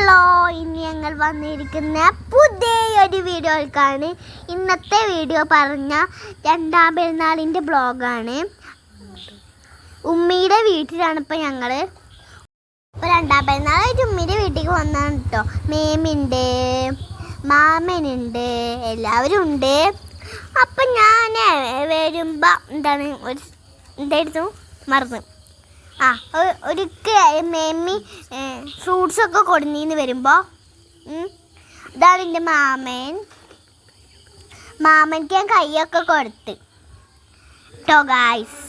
Hello, ഇനി ഞങ്ങൾ വന്നിരിക്കുന്ന പുതിയൊരു വീഡിയോയിലേക്കാണ്. ഇന്നത്തെ വീഡിയോ പറഞ്ഞ രണ്ടാം പെരുന്നാളിൻ്റെ ബ്ലോഗാണ്. ഉമ്മിയുടെ വീട്ടിലാണ് ഇപ്പോൾ ഞങ്ങൾ. ഇപ്പോൾ രണ്ടാം പെരുന്നാളായിട്ട് ഉമ്മിയുടെ വീട്ടിലേക്ക് വന്നതാണ് കേട്ടോ. മേമുണ്ട്, മാമനുണ്ട്, എല്ലാവരും ഉണ്ട്. അപ്പം ഞാൻ വരുമ്പോൾ എന്തായിരുന്നു മറന്നു. ഒരിക്കൽ മേമ്മി ഫ്രൂട്ട്സൊക്കെ കൊടുന്നീന്ന് വരുമ്പോൾ ഇതാണ് എൻ്റെ മാമൻക്ക് ഞാൻ കൈയൊക്കെ കൊടുത്ത് കേട്ടോ ഗായ്സ്.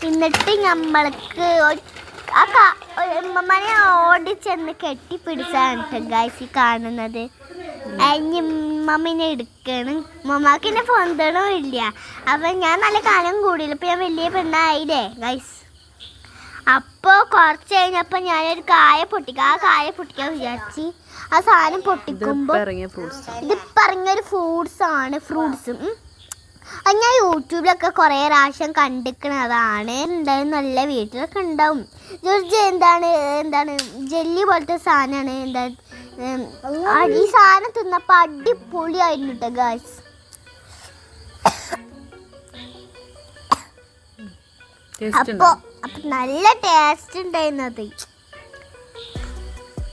എന്നിട്ട് നമ്മൾക്ക് ഉമ്മനെ ഓടിച്ചെന്ന് കെട്ടിപ്പിടിച്ചാണ് കേട്ടോ ഗായ്സ് ഈ കാണുന്നത്. മമ്മീനെ എടുക്കണം. മമ്മാക്ക് എന്നെ പൊന്തണോ ഇല്ല. അപ്പം ഞാൻ നല്ല കാലം കൂടിയില്ല. ഇപ്പം ഞാൻ വലിയ പെണ്ണായില്ലേ ഗൈസ്. അപ്പോൾ കുറച്ച് കഴിഞ്ഞപ്പോൾ ഞാനൊരു കായ പൊട്ടിക്കാൻ വിചാരിച്ച് ആ സാധനം പൊട്ടിക്കുമ്പോൾ ഇതിപ്പോൾ ഇറങ്ങിയൊരു ഫ്രൂട്ട്സ് അത് ഞാൻ യൂട്യൂബിലൊക്കെ കുറേ പ്രാവശ്യം കണ്ടിരിക്കണതാണ്. എന്തായാലും നല്ല വീട്ടിലൊക്കെ ഉണ്ടാവും. എന്താണ് ജെല്ലി പോലത്തെ സാധനമാണ്. ഈ സാധനം തിന്നപ്പോൾ അടിപൊളിയായിരുന്നു കേട്ടോ ഗായ്സ്. അപ്പോൾ നല്ല ടേസ്റ്റ് ഉണ്ടായിരുന്നത്.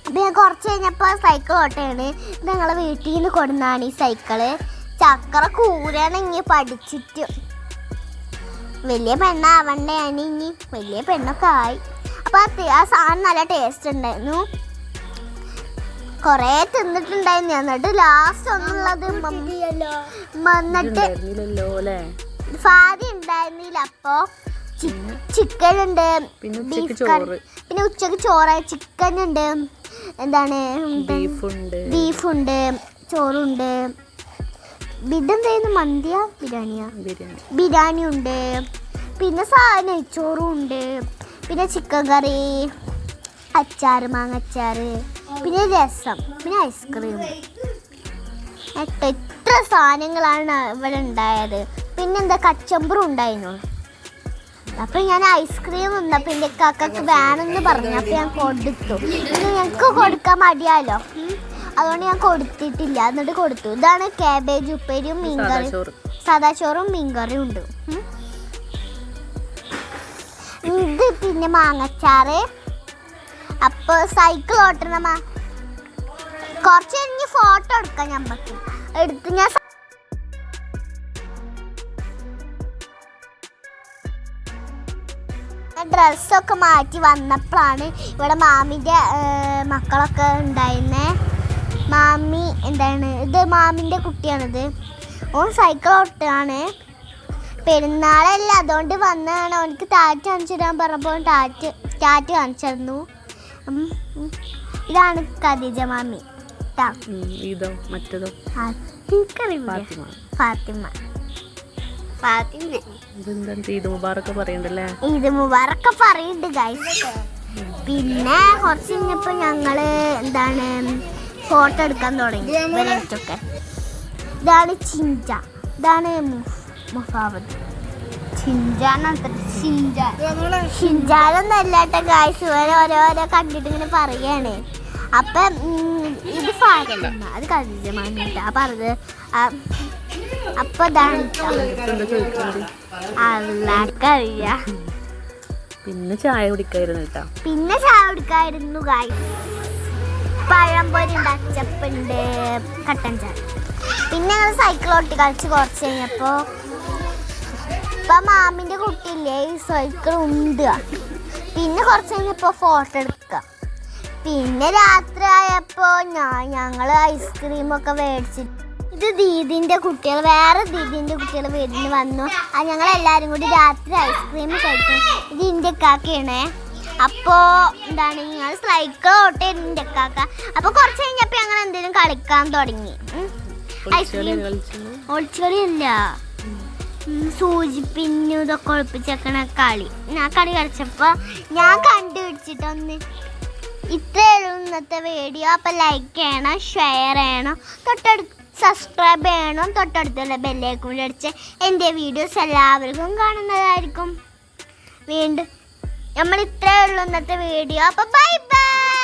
അപ്പം ഞാൻ കുറച്ച് കഴിഞ്ഞപ്പോൾ സൈക്കിൾ ഓട്ടയാണ്. ഇത് ഞങ്ങളെ വീട്ടിൽ നിന്ന് കൊടുന്നാണ് ഈ സൈക്കിള്. ചക്കര കൂരാണെങ്കിൽ പഠിച്ചിട്ട് വലിയ പെണ്ണാവണ്ടയാണ്. ഇനി വലിയ പെണ്ണൊക്കെ ആയി. അപ്പോൾ ആ സാധനം നല്ല ടേസ്റ്റ് ഉണ്ടായിരുന്നു. കുറേ തിന്നിട്ടുണ്ടായിരുന്നു. എന്നിട്ട് ലാസ്റ്റ് ഒന്നുള്ളത് വന്നിട്ട് ഫാദി ഉണ്ടായിരുന്നില്ല. അപ്പോൾ ചിക്കൻ ഉണ്ട്, പിന്നെ ഉച്ചക്ക് ചോറായ ചിക്കൻ ഉണ്ട്, ബീഫുണ്ട്, ചോറുണ്ട്. ഇതെന്തായിരുന്നു മന്തിയാ ബിരിയാണി ഉണ്ട്, പിന്നെ നെയ്ച്ചോറും ഉണ്ട്, പിന്നെ ചിക്കൻ കറി, അച്ചാറ്, മാങ്ങച്ചാറ്, പിന്നെ രസം, പിന്നെ ഐസ്ക്രീം. എത്ര സാധനങ്ങളാണ് ഇവിടെ ഉണ്ടായത്. പിന്നെന്താ കച്ചമ്പറും ഉണ്ടായിരുന്നു. അപ്പം ഞാൻ ഐസ്ക്രീം തിന്നപ്പോൾ എൻ്റെ കാക്കക്ക് വേണമെന്ന് പറഞ്ഞു. അപ്പം ഞാൻ കൊടുത്തു. പിന്നെ ഞങ്ങൾക്ക് കൊടുക്കാൻ മടിയാലോ, അതുകൊണ്ട് ഞാൻ കൊടുത്തിട്ടില്ല. എന്നിട്ട് കൊടുത്തു. ഇതാണ് കാബേജ് ഉപ്പേരിയും മീൻകറി, സാദാ ചോറും മീൻകറിയും ഉണ്ട്. ഇത് പിന്നെ മാങ്ങച്ചാറ്. അപ്പോൾ സൈക്കിൾ ഓട്ടണ കുറച്ച് കഴിഞ്ഞ് ഫോട്ടോ എടുക്കാം. ഞമ്മക്ക് എടുത്ത് ഞാൻ ഡ്രസ്സൊക്കെ മാറ്റി വന്നപ്പോഴാണ് ഇവിടെ മാമിൻ്റെ മക്കളൊക്കെ ഉണ്ടായിരുന്നേ. മാമി ഇത് മാമിൻ്റെ കുട്ടിയാണിത്. ഓൻ സൈക്കിൾ ഓട്ടാണ്. പെരുന്നാളല്ല, അതുകൊണ്ട് വന്നതാണ്. അവനക്ക് ടാറ്റ് കാണിച്ചു തരാൻ പറഞ്ഞപ്പോൾ ടാറ്റ് കാണിച്ചിരുന്നു. ഇതാണ് ഖദീജ മാമി. ഈദ് മുബാറക്ക് പറയുന്നുണ്ട് ഗൈസ്. പിന്നെ കുറച്ച് കഴിഞ്ഞപ്പോൾ ഞങ്ങള് ഫോട്ടോ എടുക്കാൻ തുടങ്ങി ഇവരൊക്കെ. ഇതാണ് ചിഞ്ച, ഇതാണ് മുഫാവത്. ഷിൻജാനൊന്നും അല്ലാട്ടോ ഗായ്സ്, ഓരോരോ കണ്ടിട്ട് ഇങ്ങനെ പറയാണ്. അപ്പം ഇത് ഫാത്തിമ, അത് ഖദീജ മാമി പറഞ്ഞത്. അപ്പൊ ഇതാണ് അല്ലാക്കറിയാം. പിന്നെ ചായ കുടിക്കായിരുന്നു ഗായ്സ്. പഴംപൊരി ഉണ്ട്, അച്ചപ്പുണ്ട്, കട്ടൻ ചായ. പിന്നെ ഞങ്ങൾ സൈക്കിൾ ഓട്ടി കളിച്ച് കുറച്ച് കഴിഞ്ഞപ്പോൾ ഇപ്പം മാമിൻ്റെ കുട്ടിയില്ലേ ഈ സൈക്കിൾ ഉണ്ടുക. പിന്നെ കുറച്ച് കഴിഞ്ഞപ്പോൾ ഫോട്ടോ എടുക്കുക. പിന്നെ രാത്രി ആയപ്പോൾ ഞങ്ങൾ ഐസ്ക്രീമൊക്കെ മേടിച്ചിട്ട് ഇത് ദീദിൻ്റെ കുട്ടികൾ, വേറെ ദീദിൻ്റെ കുട്ടികൾ വീട്ടിൽ വന്നു. ഞങ്ങളെല്ലാവരും കൂടി രാത്രി ഐസ്ക്രീം കഴിക്കും. ഇത് എൻ്റെ കാക്കയാണേ. അപ്പോൾ ഞങ്ങൾ സൈക്കിൾ ഓട്ടായിരുന്നു എൻ്റെ കാക്ക. അപ്പോൾ കുറച്ച് കഴിഞ്ഞപ്പോൾ ഞങ്ങൾ എന്തെങ്കിലും കളിക്കാൻ തുടങ്ങി. ഐസ്ക്രീം ഒളിച്ചുകളിയല്ല, സൂചി പിന്നും ഇതൊക്കെ ഒളിപ്പിച്ചേക്കണ കളി. കളി കളിച്ചപ്പോൾ ഞാൻ കണ്ടുപിടിച്ചിട്ടൊന്ന്. ഇത്രയുള്ളൂ ഇന്നത്തെ വീഡിയോ. അപ്പോൾ ലൈക്ക് ചെയ്യണം, ഷെയർ ചെയ്യണം, സബ്സ്ക്രൈബ് ചെയ്യണം, തൊട്ടടുത്തുള്ള ബെല്ലൈക്കൺ കൂടി അടിച്ച് എൻ്റെ വീഡിയോസ് എല്ലാവർക്കും കാണുന്നതായിരിക്കും. വീണ്ടും നമ്മൾ ഇത്രേ ഉള്ളൂ ഇന്നത്തെ വീഡിയോ. അപ്പൊ ബൈ ബൈ.